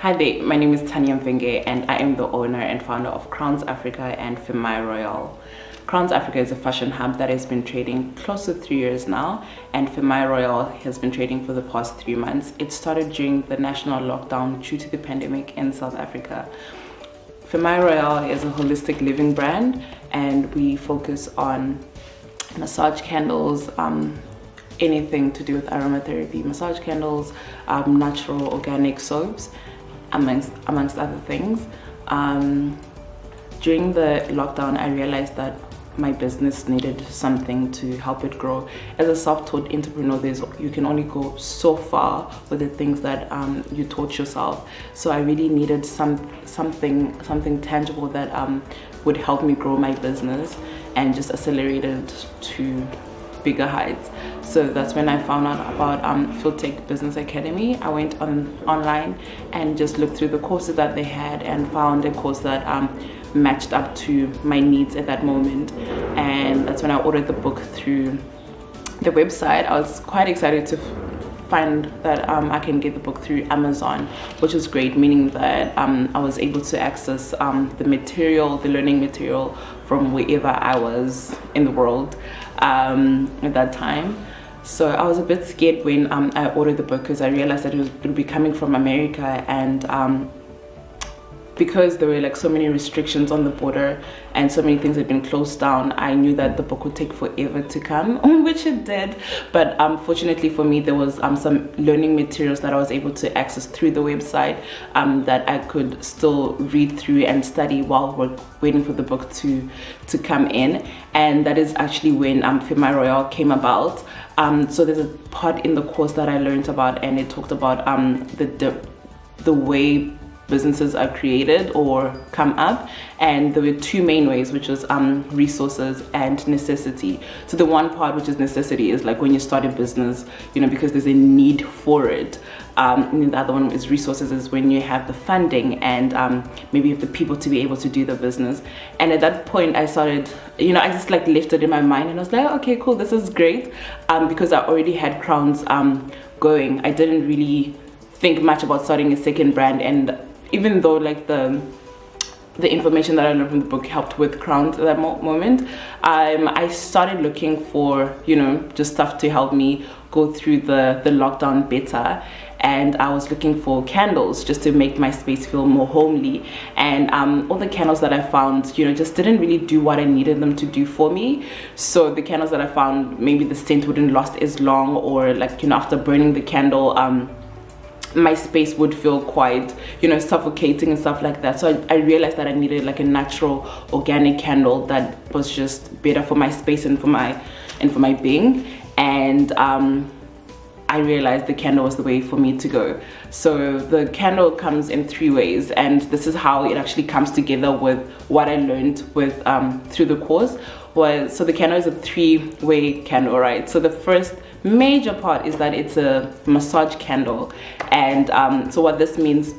Hi there, my name is Tanya Mvenge and I am the owner and founder of Crowns Africa and Femai Royal. Crowns Africa is a fashion hub that has been trading close to 3 years now, and Femai Royal has been trading for the past 3 months. It started during the national lockdown due to the pandemic in South Africa. Femai Royal is a holistic living brand and we focus on massage candles, anything to do with aromatherapy, massage candles, natural organic soaps, amongst other things. During the lockdown, I realized that my business needed something to help it grow. As a self-taught entrepreneur, you can only go so far with the things that you taught yourself. So I really needed something tangible that would help me grow my business and just accelerate it to bigger heights. So that's when I found out about PhilTech Business Academy. I went online and just looked through the courses that they had and found a course that matched up to my needs at that moment. And that's when I ordered the book through the website. I was quite excited to find that I can get the book through Amazon, which was great, meaning that I was able to access the learning material from wherever I was in the world at that time. So I was a bit scared when I ordered the book, because I realized that it would be coming from America, and because there were like so many restrictions on the border and so many things had been closed down, I knew that the book would take forever to come, which it did. But fortunately for me, there was some learning materials that I was able to access through the website that I could still read through and study while we're waiting for the book to come in. And that is actually when Femai Royal came about. So there's a part in the course that I learned about, and it talked about the way businesses are created or come up, and there were two main ways, which was resources and necessity. So the one part, which is necessity, is like when you start a business, because there's a need for it. And the other one is resources, is when you have the funding and maybe you have the people to be able to do the business. And at that point I started, I just like left it in my mind, and I was like, okay, cool, this is great, because I already had Crowns going. I didn't really think much about starting a second brand, and even though like the information that I learned from the book helped with Crowns at that moment, I started looking for just stuff to help me go through the lockdown better. And I was looking for candles just to make my space feel more homely, and all the candles that I found just didn't really do what I needed them to do for me. So the candles that I found, maybe the scent wouldn't last as long, or like after burning the candle, my space would feel quite suffocating and stuff like that. So I realized that I needed like a natural organic candle that was just better for my space and for my being. And I realized the candle was the way for me to go. So the candle comes in 3 ways, and this is how it actually comes together with what I learned with through the course. So the candle is a 3-way candle, right? So the first major part is that it's a massage candle, and so what this means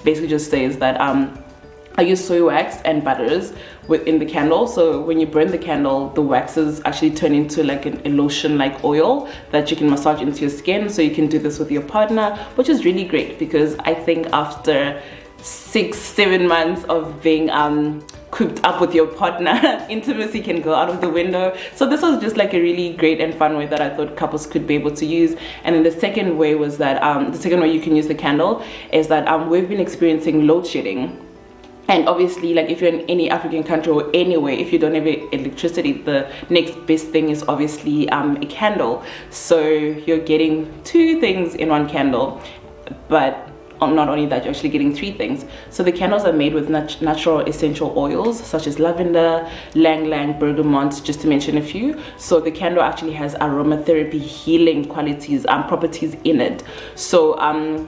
basically just says that I use soy wax and butters within the candle. So when you burn the candle, the waxes actually turn into like a lotion like oil that you can massage into your skin. So you can do this with your partner, which is really great, because I think after 6-7 months of being cooped up with your partner, intimacy can go out of the window. So this was just like a really great and fun way that I thought couples could be able to use. And then the second way was that the second way you can use the candle is that we've been experiencing load shedding. And obviously, like if you're in any African country or anywhere, if you don't have electricity, the next best thing is obviously a candle. So you're getting 2 things in one candle, but not only that, you're actually getting 3 things. So the candles are made with natural essential oils such as lavender, ylang-ylang, bergamot, just to mention a few. So the candle actually has aromatherapy healing properties in it. So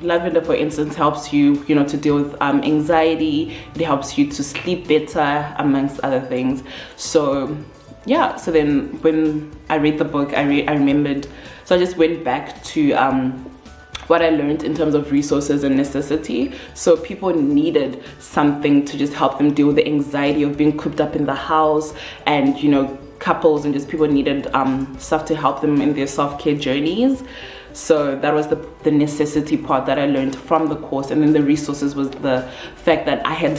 lavender, for instance, helps you to deal with anxiety. It helps you to sleep better, amongst other things. So yeah, so then when I read the book, I remembered. So I just went back to what I learned in terms of resources and necessity. So people needed something to just help them deal with the anxiety of being cooped up in the house and couples and just people needed stuff to help them in their self-care journeys. So that was the necessity part that I learned from the course. And then the resources was the fact that I had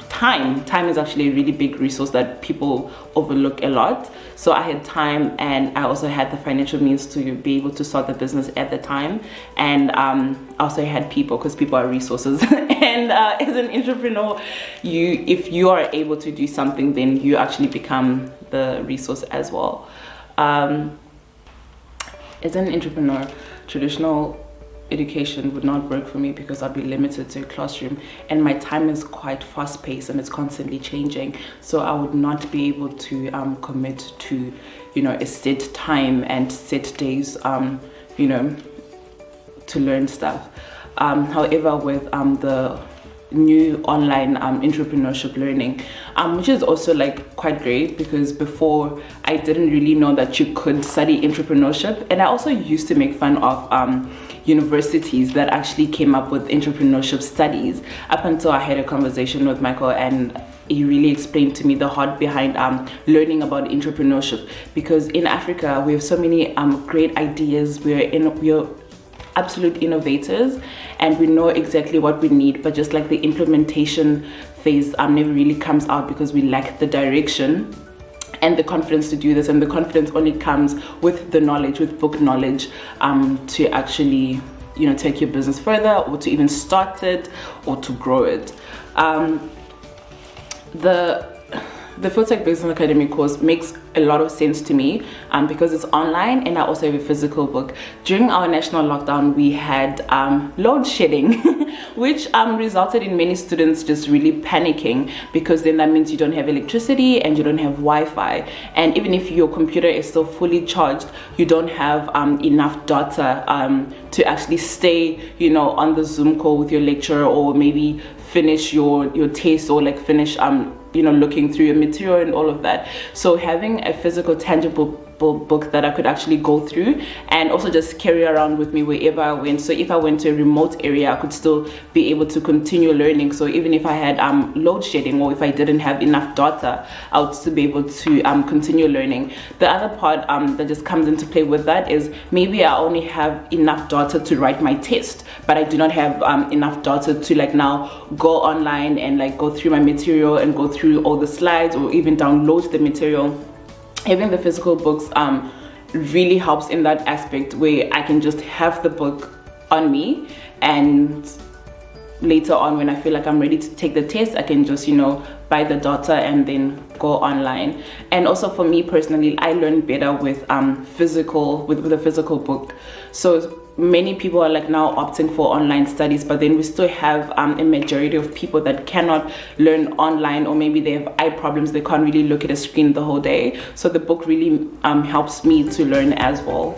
time is actually a really big resource that people overlook a lot. So I had time, and I also had the financial means to be able to start the business at the time. And also had people, because people are resources. And as an entrepreneur, if you are able to do something, then you actually become the resource as well. As an entrepreneur, traditional education would not work for me because I'd be limited to a classroom, and my time is quite fast-paced and it's constantly changing. So I would not be able to commit to, a set time and set days, to learn stuff. However, with the new online entrepreneurship learning, which is also like quite great, because before I didn't really know that you could study entrepreneurship. And I also used to make fun of universities that actually came up with entrepreneurship studies, up until I had a conversation with Michael, and he really explained to me the heart behind learning about entrepreneurship. Because in Africa we have so many great ideas, we're absolute innovators, and we know exactly what we need, but just like the implementation phase never really comes out because we lack the direction and the confidence to do this. And the confidence only comes with the knowledge, with book knowledge, to actually take your business further, or to even start it, or to grow it. The PhilTech Business Academy course makes a lot of sense to me, because it's online, and I also have a physical book. During our national lockdown, we had load shedding, which resulted in many students just really panicking, because then that means you don't have electricity and you don't have Wi-Fi. And even if your computer is still fully charged, you don't have enough data to actually stay, on the Zoom call with your lecturer, or maybe finish your test, or like finish looking through your material and all of that. So having a physical, tangible book that I could actually go through and also just carry around with me wherever I went. So if I went to a remote area, I could still be able to continue learning. So even if I had load shedding, or if I didn't have enough data, I would still be able to continue learning. The other part that just comes into play with that is, maybe I only have enough data to write my test, but I do not have enough data to now go online and go through my material and go through all the slides, or even download the material. Having the physical books really helps in that aspect, where I can just have the book on me, and later on, when I feel like I'm ready to take the test, I can just buy the data and then go online. And also for me personally, I learn better with a physical book. So many people are now opting for online studies, but then we still have a majority of people that cannot learn online, or maybe they have eye problems, they can't really look at a screen the whole day. So the book really helps me to learn as well.